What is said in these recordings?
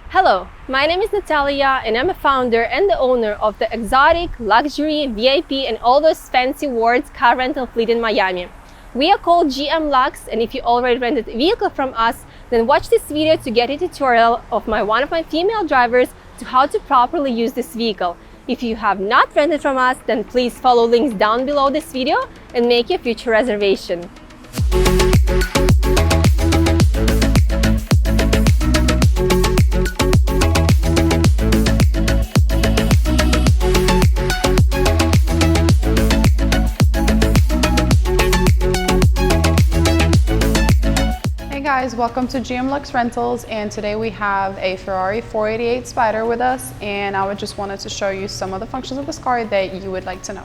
Hello, my name is Natalia and I'm a founder and the owner of the exotic, luxury, VIP and all those fancy words car rental fleet in Miami. We are called G.M.Luxe, and if you already rented a vehicle from us, then watch this video to get a tutorial of one of my female drivers to how to properly use this vehicle. If you have not rented from us, then please follow links down below this video and make your future reservation. Guys, welcome to G.M.Luxe Rentals, and today we have a Ferrari 488 Spider with us, and I just wanted to show you some of the functions of this car that you would like to know.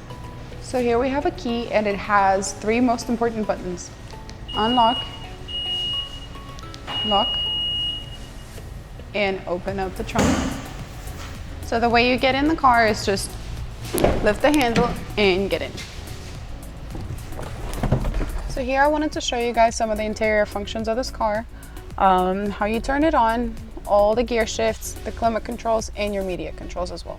So here we have a key, and it has three most important buttons: unlock, lock, and open up the trunk. So the way you get in the car is just lift the handle and get in. So here I wanted to show you guys some of the interior functions of this car, how you turn it on, all the gear shifts, the climate controls, and your media controls as well.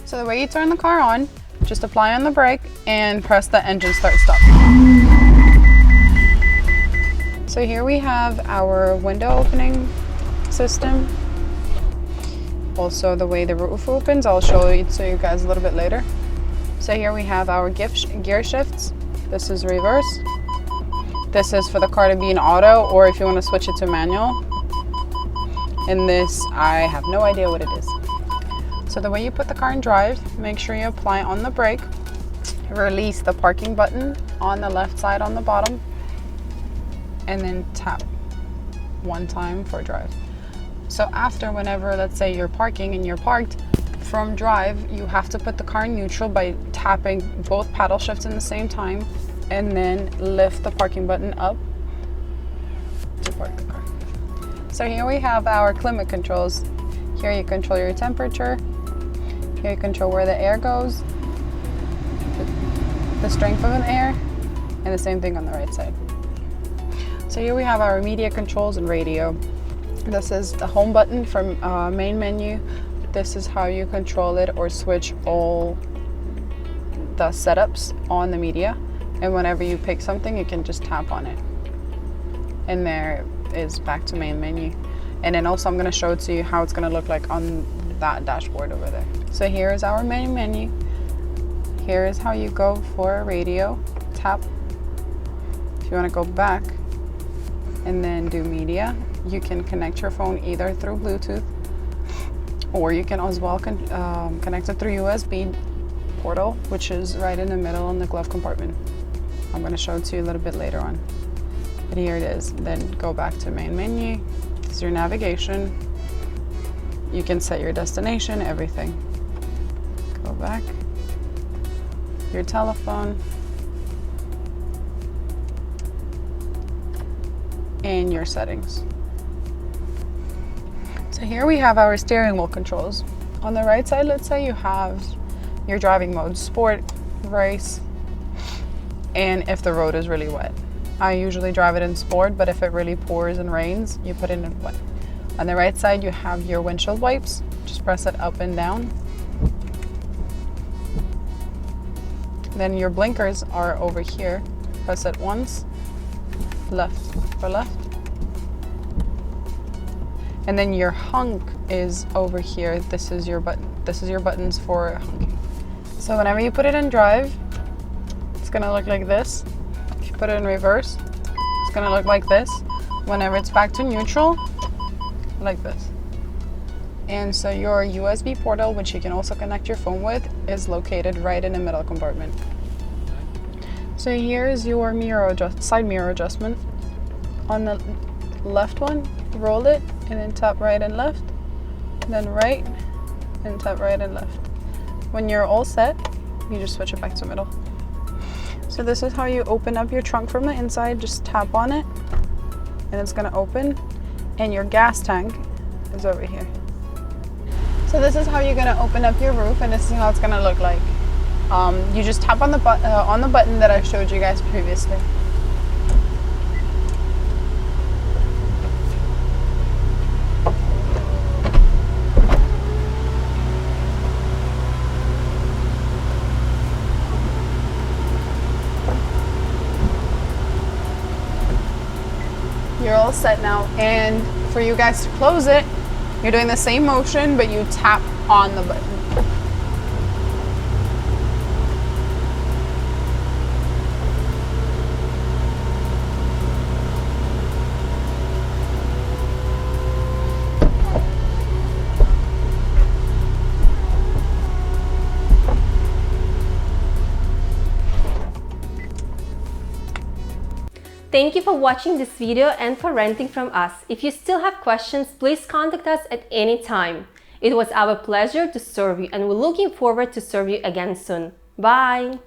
So the way you turn the car on, just apply on the brake and press the engine start stop. So here we have our window opening system. Also the way the roof opens, I'll show it to you guys a little bit later. So here we have our gear shifts. This is reverse. This is for the car to be in auto, or if you want to switch it to manual. And this, I have no idea what it is. So the way you put the car in drive, make sure you apply on the brake, release the parking button on the left side on the bottom, and then tap one time for drive. So after, whenever, let's say you're parking and you're parked, from drive, you have to put the car in neutral by tapping both paddle shifts in the same time, and then lift the parking button up to park the car. So here we have our climate controls. Here you control your temperature. Here you control where the air goes, the strength of an air, and the same thing on the right side. So here we have our media controls and radio. This is the home button from main menu. This is how you control it or switch all the setups on the media. And whenever you pick something, you can just tap on it. And there is back to main menu. And then also I'm gonna show it to you how it's gonna look like on that dashboard over there. So here is our main menu. Here is how you go for a radio. Tap. If you wanna go back and then do media, you can connect your phone either through Bluetooth, or you can as well connect it through USB portal, which is right in the middle in the glove compartment. I'm going to show it to you a little bit later on. But here it is. Then go back to main menu. This is your navigation. You can set your destination, everything. Go back. Your telephone. And your settings. So here we have our steering wheel controls. On the right side, let's say you have your driving mode: sport, race, and if the road is really wet. I usually drive it in sport, but if it really pours and rains, you put it in wet. On the right side, you have your windshield wipes. Just press it up and down. Then your blinkers are over here. Press it once, left for left. And then your honk is over here. This is your button. This is your buttons for honking. So whenever you put it in drive, it's gonna look like this. If you put it in reverse, it's gonna look like this. Whenever it's back to neutral, like this. And so your USB portal, which you can also connect your phone with, is located right in the middle compartment. So here is your side mirror adjustment. On the left one, roll it and then tap right and left, then right and tap right and left. When you're all set, you just switch it back to middle. So this is how you open up your trunk from the inside. Just tap on it and it's gonna open, and your gas tank is over here. So this is how you're gonna open up your roof, and this is how it's gonna look like. You just tap on the button that I showed you guys previously. all set now. And for you guys to close it, you're doing the same motion, but you tap on the button. Thank you for watching this video and for renting from us. If you still have questions, please contact us at any time. It was our pleasure to serve you, and we're looking forward to serve you again soon. Bye!